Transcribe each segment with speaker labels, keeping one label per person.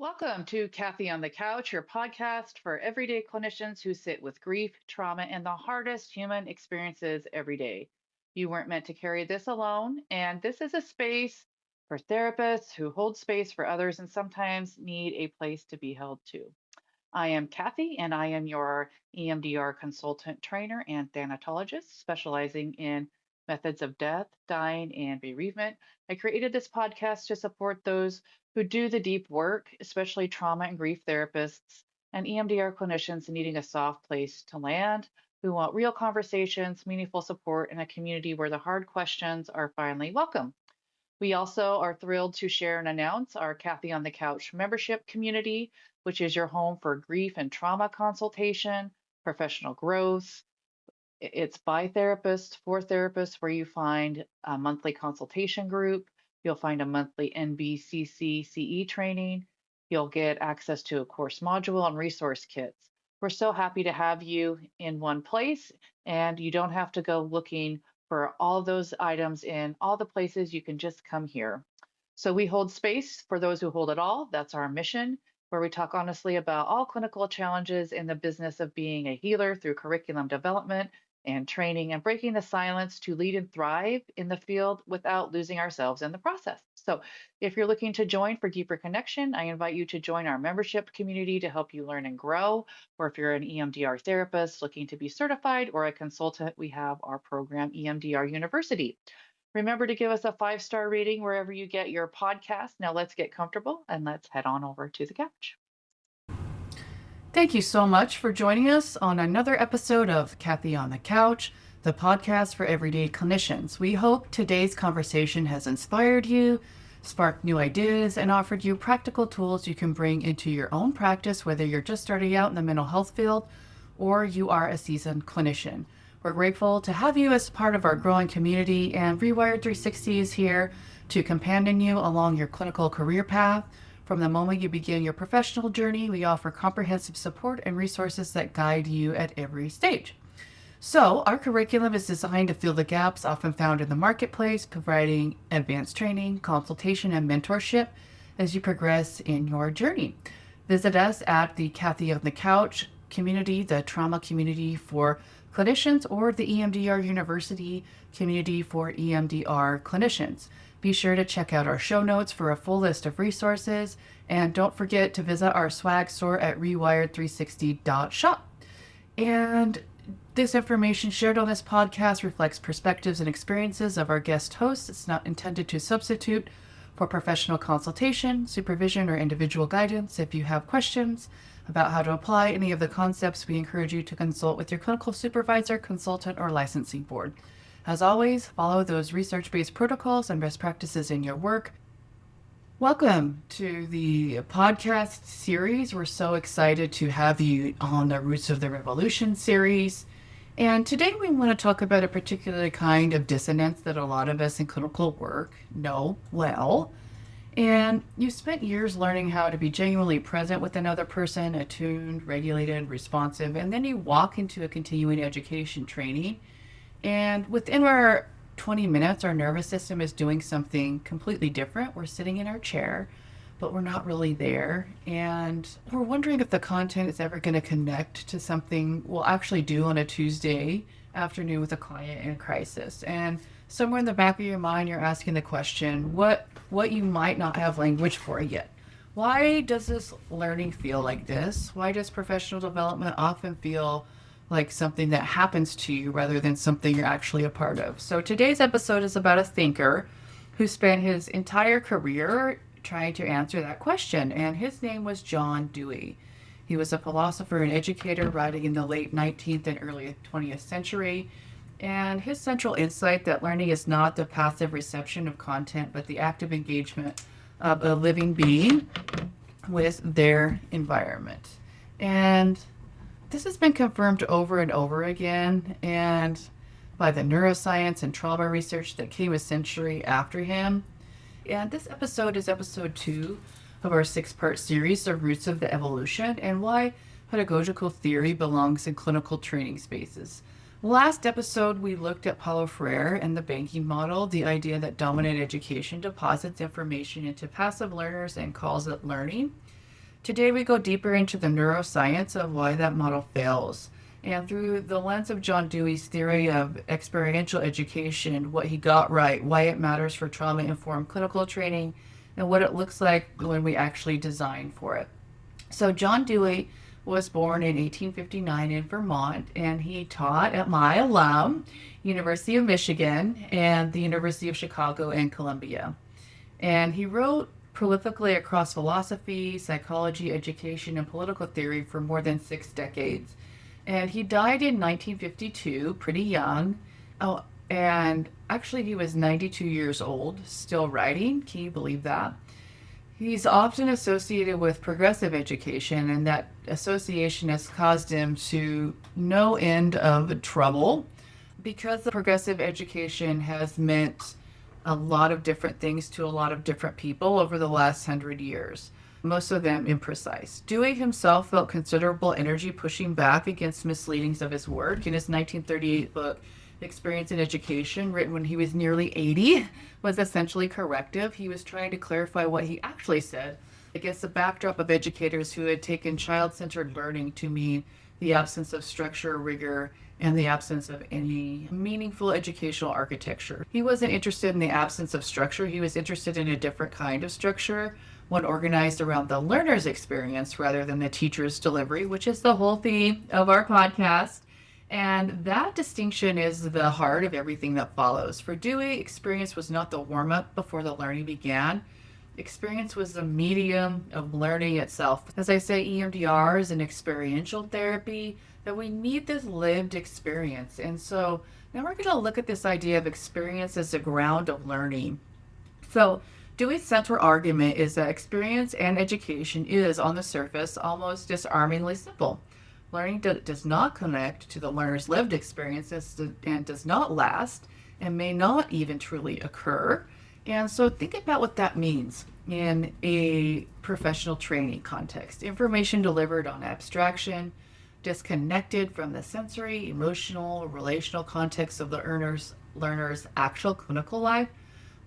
Speaker 1: Welcome to Kathy on the Couch, your podcast for everyday clinicians who sit with grief, trauma, and the hardest human experiences every day. You weren't meant to carry this alone, and this is a space for therapists who hold space for others and sometimes need a place to be held too. I am Kathy, and I am your EMDR consultant, trainer, and thanatologist specializing in methods of death, dying, and bereavement. I created this podcast to support those who do the deep work, especially trauma and grief therapists and EMDR clinicians needing a soft place to land, who want real conversations, meaningful support, and a community where the hard questions are finally welcome. We also are thrilled to share and announce our Kathy on the Couch membership community, which is your home for grief and trauma consultation, professional growth. It's by therapists for therapists, where you find a monthly consultation group. You'll find a monthly NBCC CE training. You'll get access to a course module and resource kits. We're so happy to have you in one place, and you don't have to go looking for all those items in all the places. You can just come here. So we hold space for those who hold it all. That's our mission, where we talk honestly about all clinical challenges in the business of being a healer through curriculum development and training and breaking the silence to lead and thrive in the field without losing ourselves in the process. So, if you're looking to join for deeper connection, I invite you to join our membership community to help you learn and grow. Or if you're an EMDR therapist looking to be certified or a consultant, we have our program, EMDR University. Remember to give us a 5-star rating wherever you get your podcast. Now, let's get comfortable and let's head on over to the couch.
Speaker 2: Thank you so much for joining us on another episode of Kathy on the Couch, the podcast for everyday clinicians. We hope today's conversation has inspired you, sparked new ideas, and offered you practical tools you can bring into your own practice, whether you're just starting out in the mental health field or you are a seasoned clinician. We're grateful to have you as part of our growing community, and Rewired 360 is here to companion you along your clinical career path. From the moment you begin your professional journey, we offer comprehensive support and resources that guide you at every stage. So, our curriculum is designed to fill the gaps often found in the marketplace, providing advanced training, consultation, and mentorship as you progress in your journey. Visit us at the Kathy on the Couch community, the trauma community for clinicians, or the EMDR University community for EMDR clinicians. Be sure to check out our show notes for a full list of resources, and don't forget to visit our swag store at rewired360.shop. And this information shared on this podcast reflects perspectives and experiences of our guest hosts. It's not intended to substitute for professional consultation, supervision, or individual guidance. If you have questions about how to apply any of the concepts, we encourage you to consult with your clinical supervisor, consultant, or licensing board. As always, follow those research-based protocols and best practices in your work. Welcome to the podcast series. We're so excited to have you on the Roots of the Revolution series. And today we want to talk about a particular kind of dissonance that a lot of us in clinical work know well. And you spent years learning how to be genuinely present with another person, attuned, regulated, responsive, and then you walk into a continuing education training. And within our 20 minutes, our nervous system is doing something completely different. We're sitting in our chair, but we're not really there. And we're wondering if the content is ever going to connect to something we'll actually do on a Tuesday afternoon with a client in crisis. And somewhere in the back of your mind, you're asking the question, what you might not have language for yet. Why does this learning feel like this? Why does professional development often feel like something that happens to you rather than something you're actually a part of? So today's episode is about a thinker who spent his entire career trying to answer that question, and his name was John Dewey. He was a philosopher and educator writing in the late 19th and early 20th century, and his central insight that learning is not the passive reception of content, but the active engagement of a living being with their environment. And this has been confirmed over and over again, and by the neuroscience and trauma research that came a century after him. And this episode is episode 2 of our 6-part series, The Roots of the Evolution, and why pedagogical theory belongs in clinical training spaces. Last episode, we looked at Paulo Freire and the banking model, the idea that dominant education deposits information into passive learners and calls it learning. Today we go deeper into the neuroscience of why that model fails. And through the lens of John Dewey's theory of experiential education, what he got right, why it matters for trauma-informed clinical training, and what it looks like when we actually design for it. So John Dewey was born in 1859 in Vermont, and he taught at my alum, University of Michigan, and the University of Chicago and Columbia. And he wrote prolifically across philosophy, psychology, education, and political theory for more than 6 decades. And he died in 1952, pretty young. Oh, and actually, he was 92 years old, still writing. Can you believe that? He's often associated with progressive education, and that association has caused him to no end of trouble because the progressive education has meant a lot of different things to a lot of different people over the last 100 years, most of them imprecise. Dewey himself felt considerable energy pushing back against misleadings of his work. In his 1938 book, Experience in Education, written when he was nearly 80, was essentially corrective. He was trying to clarify what he actually said against the backdrop of educators who had taken child-centered learning to mean the absence of structure, rigor, and the absence of any meaningful educational architecture. He wasn't interested in the absence of structure. He was interested in a different kind of structure, one organized around the learner's experience rather than the teacher's delivery, which is the whole theme of our podcast. And that distinction is the heart of everything that follows. For Dewey, experience was not the warm-up before the learning began. Experience was the medium of learning itself. As I say, EMDR is an experiential therapy, that we need this lived experience. And so now we're going to look at this idea of experience as the ground of learning. So Dewey's central argument is that experience and education is, on the surface, almost disarmingly simple. Learning does not connect to the learner's lived experiences and does not last and may not even truly occur. And so think about what that means in a professional training context. Information delivered on abstraction, disconnected from the sensory, emotional, relational context of the learner's actual clinical life.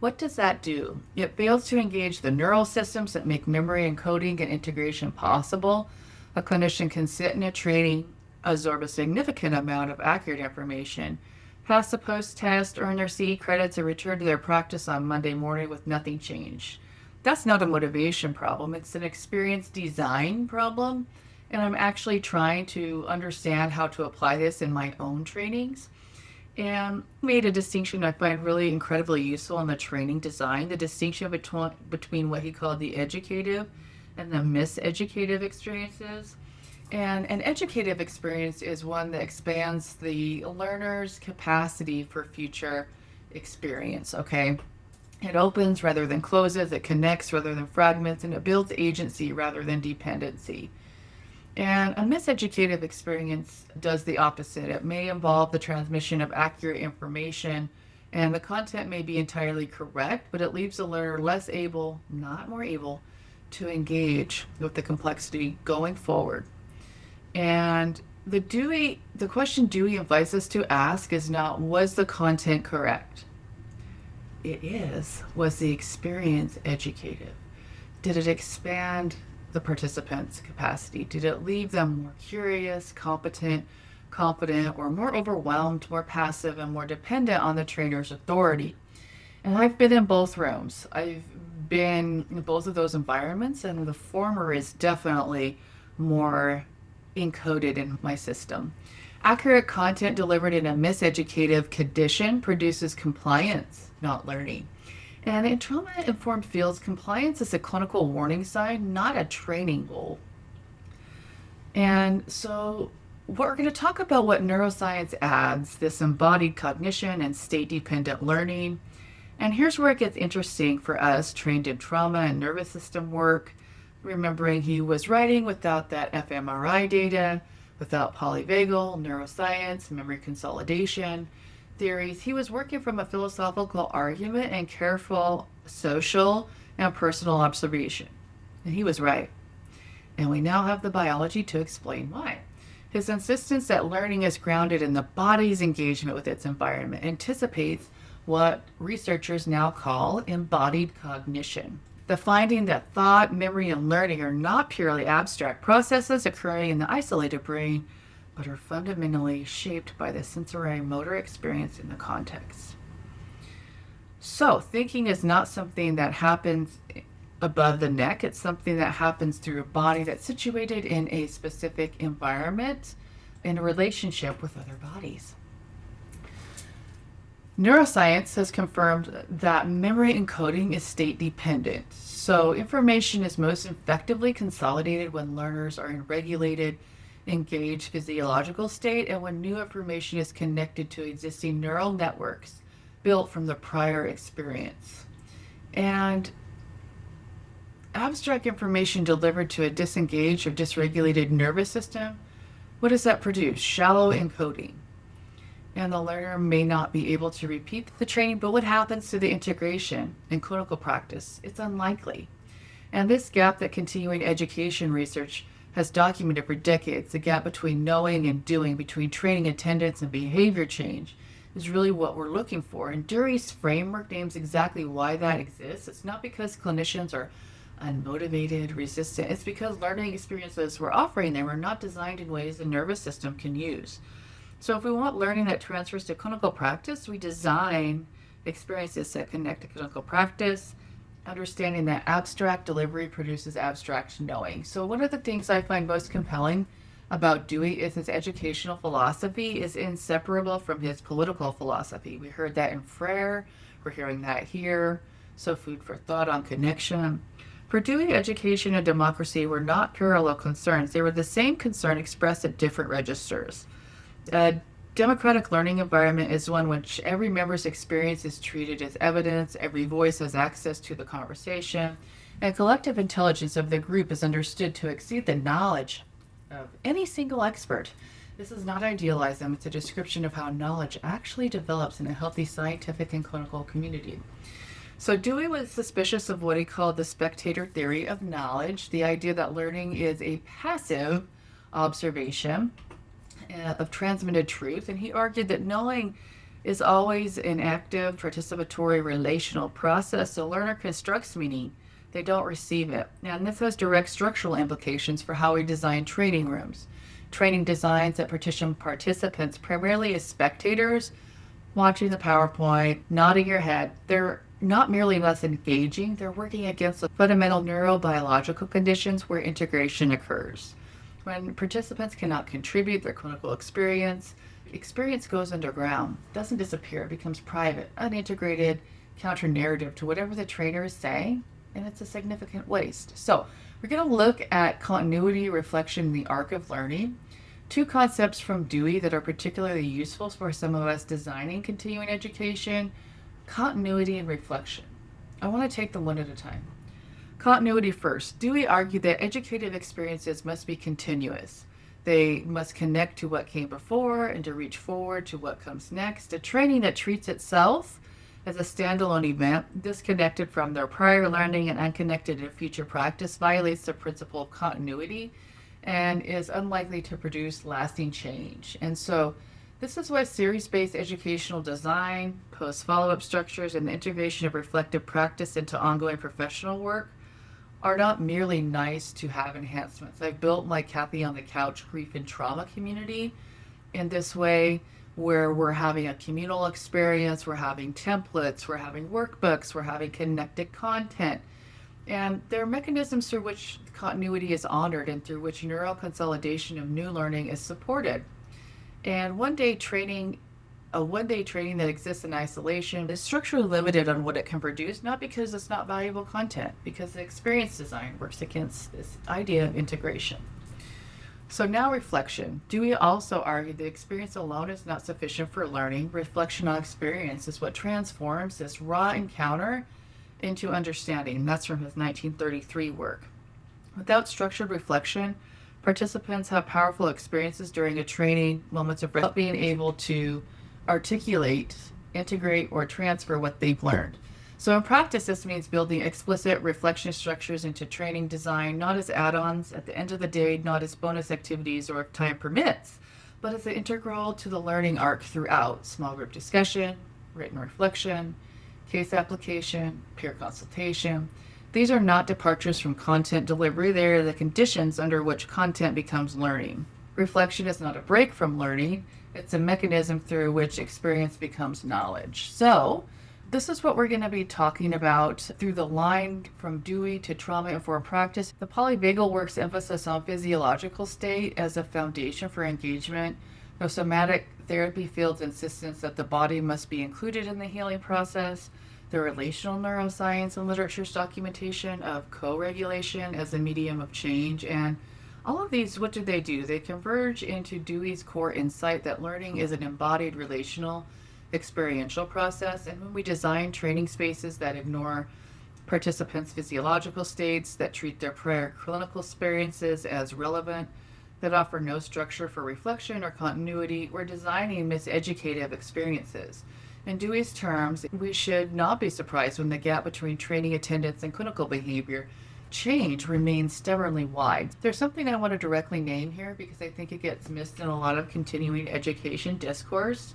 Speaker 2: What does that do? It fails to engage the neural systems that make memory encoding and integration possible. A clinician can sit in a training, absorb a significant amount of accurate information, pass the post-test, earn their CE credits, and return to their practice on Monday morning with nothing changed. That's not a motivation problem. It's an experience design problem. And I'm actually trying to understand how to apply this in my own trainings. And made a distinction I find really incredibly useful in the training design, the distinction between what he called the educative and the miseducative experiences. And an educative experience is one that expands the learner's capacity for future experience, okay? It opens rather than closes, it connects rather than fragments, and it builds agency rather than dependency. And a miseducative experience does the opposite. It may involve the transmission of accurate information, and the content may be entirely correct, but it leaves the learner less able, not more able, to engage with the complexity going forward. And the question Dewey invites us to ask is not, was the content correct? It is, was the experience educative? Did it expand the participants' capacity? Did it leave them more curious, competent, confident, or more overwhelmed, more passive, and more dependent on the trainer's authority? And I've been in both rooms. I've been in both of those environments, and the former is definitely more encoded in my system. Accurate content delivered in a miseducative condition produces compliance, not learning. And in trauma-informed fields, compliance is a clinical warning sign, not a training goal. And so we're going to talk about what neuroscience adds, this embodied cognition and state-dependent learning. And here's where it gets interesting for us trained in trauma and nervous system work, remembering he was writing without that fMRI data, without polyvagal, neuroscience, memory consolidation theories. He was working from a philosophical argument and careful social and personal observation. And he was right. And we now have the biology to explain why. His insistence that learning is grounded in the body's engagement with its environment anticipates what researchers now call embodied cognition. The finding that thought, memory, and learning are not purely abstract processes occurring in the isolated brain, but are fundamentally shaped by the sensory motor experience in the context. So, thinking is not something that happens above the neck. It's something that happens through a body that's situated in a specific environment in a relationship with other bodies. Neuroscience has confirmed that memory encoding is state dependent. So information is most effectively consolidated when learners are in regulated, engaged physiological state and when new information is connected to existing neural networks built from the prior experience. And abstract information delivered to a disengaged or dysregulated nervous system, what does that produce? Shallow encoding. And the learner may not be able to repeat the training, but what happens to the integration in clinical practice? It's unlikely. And this gap that continuing education research has documented for decades, the gap between knowing and doing, between training attendance and behavior change, is really what we're looking for. And Dewey's framework names exactly why that exists. It's not because clinicians are unmotivated, resistant. It's because learning experiences we're offering them are not designed in ways the nervous system can use. So if we want learning that transfers to clinical practice, we design experiences that connect to clinical practice, understanding that abstract delivery produces abstract knowing. So one of the things I find most compelling about Dewey is his educational philosophy is inseparable from his political philosophy. We heard that in Frere, we're hearing that here. So food for thought on connection. For Dewey, education and democracy were not parallel concerns. They were the same concern expressed at different registers. A democratic learning environment is one in which every member's experience is treated as evidence, every voice has access to the conversation, and collective intelligence of the group is understood to exceed the knowledge of any single expert. This is not idealism, it's a description of how knowledge actually develops in a healthy scientific and clinical community. So Dewey was suspicious of what he called the spectator theory of knowledge, the idea that learning is a passive observation of transmitted truth, and he argued that knowing is always an active, participatory, relational process. The learner constructs meaning, they don't receive it. And this has direct structural implications for how we design training rooms. Training designs that partition participants primarily as spectators, watching the PowerPoint, nodding your head. They're not merely less engaging, they're working against the fundamental neurobiological conditions where integration occurs. When participants cannot contribute their clinical experience goes underground, doesn't disappear, it becomes private, unintegrated, counter-narrative to whatever the trainer is saying, and it's a significant waste. So we're going to look at continuity, reflection, and the arc of learning, two concepts from Dewey that are particularly useful for some of us designing continuing education, continuity and reflection. I want to take them one at a time. Continuity first. Dewey argued that educative experiences must be continuous. They must connect to what came before and to reach forward to what comes next. A training that treats itself as a standalone event, disconnected from their prior learning and unconnected to future practice, violates the principle of continuity and is unlikely to produce lasting change. And so this is why series-based educational design, post-follow-up structures, and the integration of reflective practice into ongoing professional work are not merely nice to have enhancements. I've built my Kathy on the Couch grief and trauma community in this way, where we're having a communal experience, we're having templates, we're having workbooks, we're having connected content. And there are mechanisms through which continuity is honored and through which neural consolidation of new learning is supported. And a one-day training that exists in isolation is structurally limited on what it can produce, not because it's not valuable content, because the experience design works against this idea of integration. So now reflection. Dewey also argued that experience alone is not sufficient for learning. Reflection on experience is what transforms this raw encounter into understanding. That's from his 1933 work. Without structured reflection, participants have powerful experiences during a training, moments of without being able to articulate, integrate, or transfer what they've learned. So in practice, this means building explicit reflection structures into training design, not as add-ons at the end of the day, not as bonus activities or if time permits, but as an integral to the learning arc throughout. Small group discussion, written reflection, case application, peer consultation. These are not departures from content delivery. They are the conditions under which content becomes learning. Reflection is not a break from learning. It's a mechanism through which experience becomes knowledge. So, this is what we're going to be talking about through the line from Dewey to trauma-informed practice. The polyvagal work's emphasis on physiological state as a foundation for engagement. The somatic therapy field's insistence that the body must be included in the healing process. The relational neuroscience and literature's documentation of co-regulation as a medium of change. And all of these, what do? They converge into Dewey's core insight that learning is an embodied relational experiential process. And when we design training spaces that ignore participants' physiological states, that treat their prior clinical experiences as relevant, that offer no structure for reflection or continuity, we're designing miseducative experiences. In Dewey's terms, we should not be surprised when the gap between training attendance and clinical behavior change remains stubbornly wide. There's something I want to directly name here because I think it gets missed in a lot of continuing education discourse.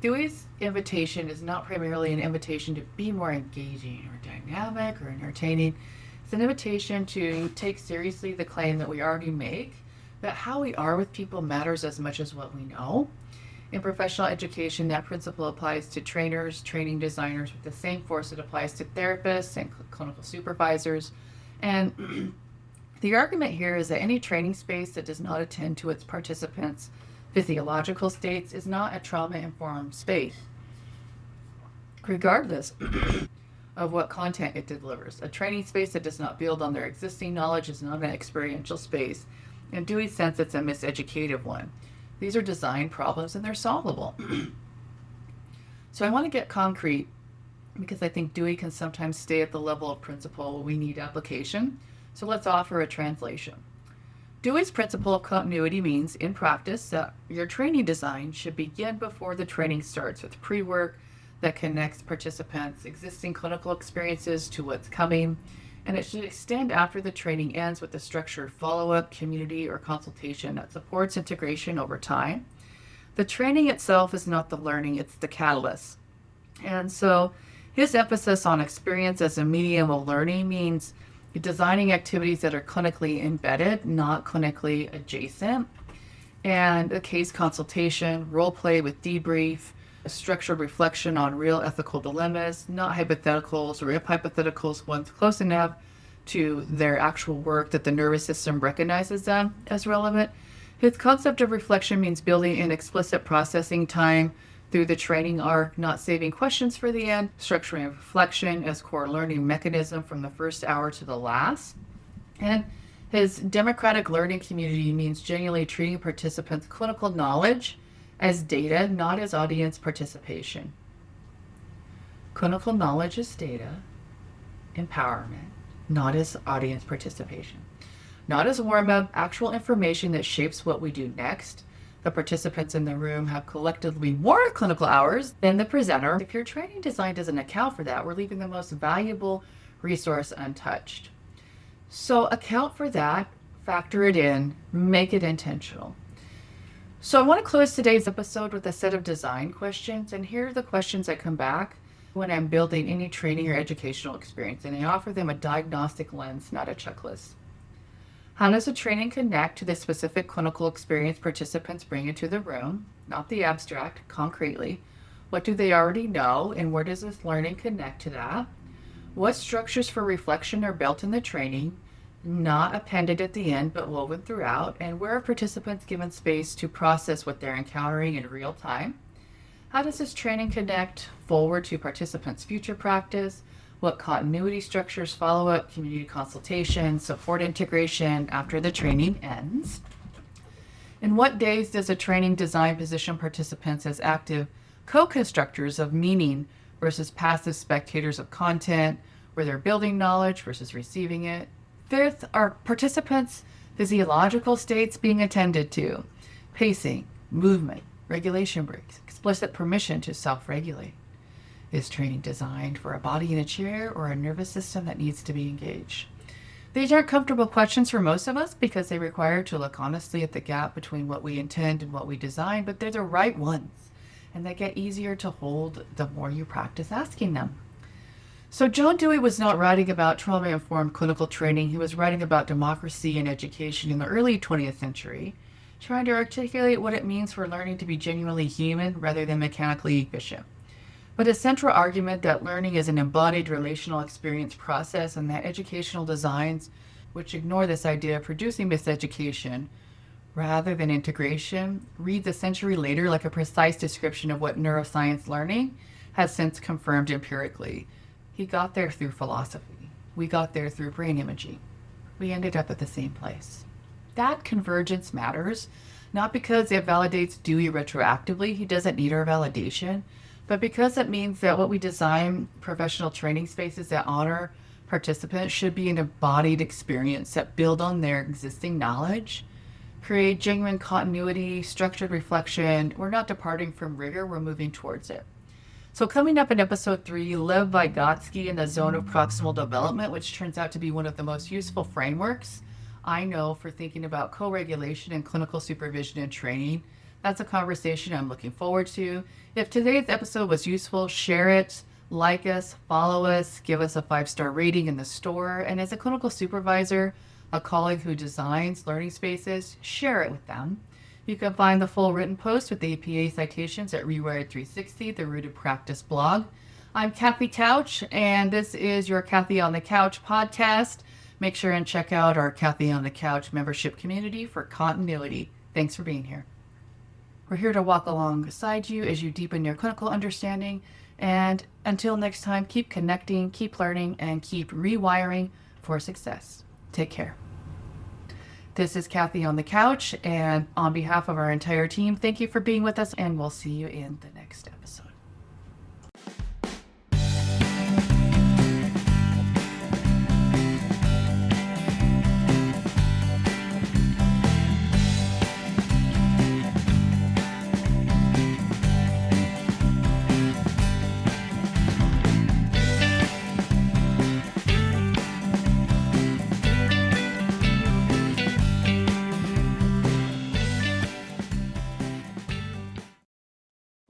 Speaker 2: Dewey's invitation is not primarily an invitation to be more engaging or dynamic or entertaining. It's an invitation to take seriously the claim that we already make, that how we are with people matters as much as what we know. In professional education, that principle applies to trainers, training designers with the same force it applies to therapists and clinical supervisors. And the argument here is that any training space that does not attend to its participants' physiological states is not a trauma-informed space, regardless of what content it delivers. A training space that does not build on their existing knowledge is not an experiential space. In Dewey's sense, it's a miseducative one. These are design problems and they're solvable. So I want to get concrete because I think Dewey can sometimes stay at the level of principle when we need application. So let's offer a translation. Dewey's principle of continuity means, in practice, that your training design should begin before the training starts with pre-work that connects participants' existing clinical experiences to what's coming, and it should extend after the training ends with a structured follow-up, community, or consultation that supports integration over time. The training itself is not the learning, it's the catalyst. And so his emphasis on experience as a medium of learning means designing activities that are clinically embedded, not clinically adjacent, and a case consultation, role play with debrief, a structured reflection on real ethical dilemmas, not hypotheticals, or if hypotheticals, one's close enough to their actual work that the nervous system recognizes them as relevant. His concept of reflection means building in explicit processing time through the training arc, not saving questions for the end, structuring reflection as core learning mechanism from the first hour to the last. And his democratic learning community means genuinely treating participants' clinical knowledge as data, not as audience participation. Clinical knowledge is data, empowerment, not as audience participation. Not as warm-up, actual information that shapes what we do next. The participants in the room have collectively more clinical hours than the presenter. If your training design doesn't account for that, we're leaving the most valuable resource untouched. So account for that, factor it in, make it intentional. So I want to close today's episode with a set of design questions, and here are the questions that come back when I'm building any training or educational experience, and I offer them a diagnostic lens, not a checklist. How does the training connect to the specific clinical experience participants bring into the room, not the abstract, concretely? What do they already know, and where does this learning connect to that? What structures for reflection are built in the training, not appended at the end, but woven throughout? And where are participants given space to process what they're encountering in real time? How does this training connect forward to participants' future practice? What continuity structures follow up, community consultation, support integration after the training ends? In what days does a training design position participants as active co-constructors of meaning versus passive spectators of content, where they're building knowledge versus receiving it? Fifth, are participants' physiological states being attended to? Pacing, movement, regulation breaks, explicit permission to self-regulate. Is training designed for a body in a chair or a nervous system that needs to be engaged? These aren't comfortable questions for most of us because they require to look honestly at the gap between what we intend and what we design, but they're the right ones, and they get easier to hold the more you practice asking them. So John Dewey was not writing about trauma-informed clinical training. He was writing about democracy and education in the early 20th century, trying to articulate what it means for learning to be genuinely human rather than mechanically efficient. But his central argument that learning is an embodied relational experience process and that educational designs, which ignore this idea of producing miseducation rather than integration, reads a century later like a precise description of what neuroscience learning has since confirmed empirically. He got there through philosophy. We got there through brain imaging. We ended up at the same place. That convergence matters, not because it validates Dewey retroactively, he doesn't need our validation, but because it means that what we design professional training spaces that honor participants should be an embodied experience that build on their existing knowledge, create genuine continuity, structured reflection. We're not departing from rigor, we're moving towards it. So coming up in episode 3, Lev Vygotsky in the zone of proximal development, which turns out to be one of the most useful frameworks I know for thinking about co-regulation and clinical supervision and training. That's a conversation I'm looking forward to. If today's episode was useful, share it, like us, follow us, give us a 5-star rating in the store. And as a clinical supervisor, a colleague who designs learning spaces, share it with them. You can find the full written post with APA citations at Rewired 360, the Rooted Practice blog. I'm Kathy Couch, and this is your Kathy on the Couch podcast. Make sure and check out our Kathy on the Couch membership community for continuity. Thanks for being here. We're here to walk alongside you as you deepen your clinical understanding. And until next time, keep connecting, keep learning, and keep rewiring for success. Take care. This is Kathy on the Couch, and on behalf of our entire team, thank you for being with us, and we'll see you in the next episode.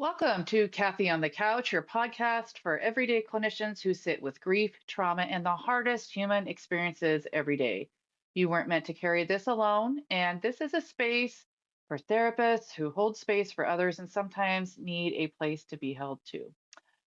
Speaker 1: Welcome to Kathy on the Couch, your podcast for everyday clinicians who sit with grief, trauma, and the hardest human experiences every day. You weren't meant to carry this alone, and this is a space for therapists who hold space for others and sometimes need a place to be held too.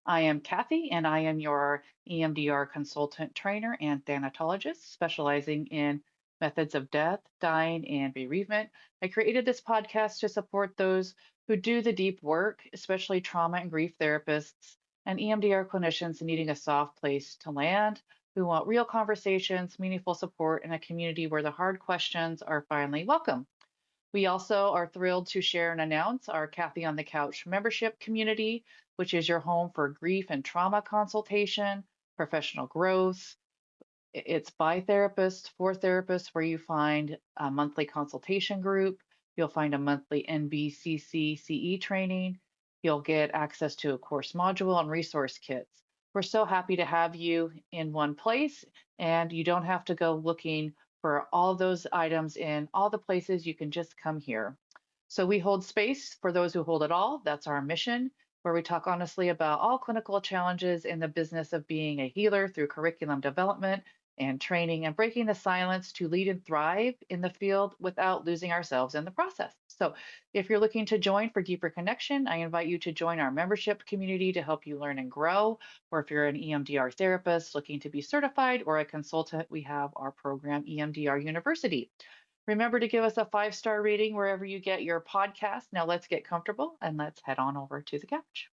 Speaker 1: I am Kathy, and I am your EMDR consultant, trainer, and thanatologist specializing in methods of death, dying, and bereavement. I created this podcast to support those who do the deep work, especially trauma and grief therapists and EMDR clinicians needing a soft place to land, who want real conversations, meaningful support, and a community where the hard questions are finally welcome. We also are thrilled to share and announce our Kathy on the Couch membership community, which is your home for grief and trauma consultation, professional growth. It's by therapists, for therapists, where you find a monthly consultation group. You'll find a monthly NBCC CE training. You'll get access to a course module and resource kits. We're so happy to have you in one place, and you don't have to go looking for all those items in all the places. You can just come here. So we hold space for those who hold it all. That's our mission, where we talk honestly about all clinical challenges in the business of being a healer through curriculum development and training and breaking the silence to lead and thrive in the field without losing ourselves in the process. So, if you're looking to join for deeper connection, I invite you to join our membership community to help you learn and grow. Or if you're an EMDR therapist looking to be certified or a consultant, we have our program, EMDR University. Remember to give us a 5-star rating wherever you get your podcast. Now, let's get comfortable and let's head on over to the couch.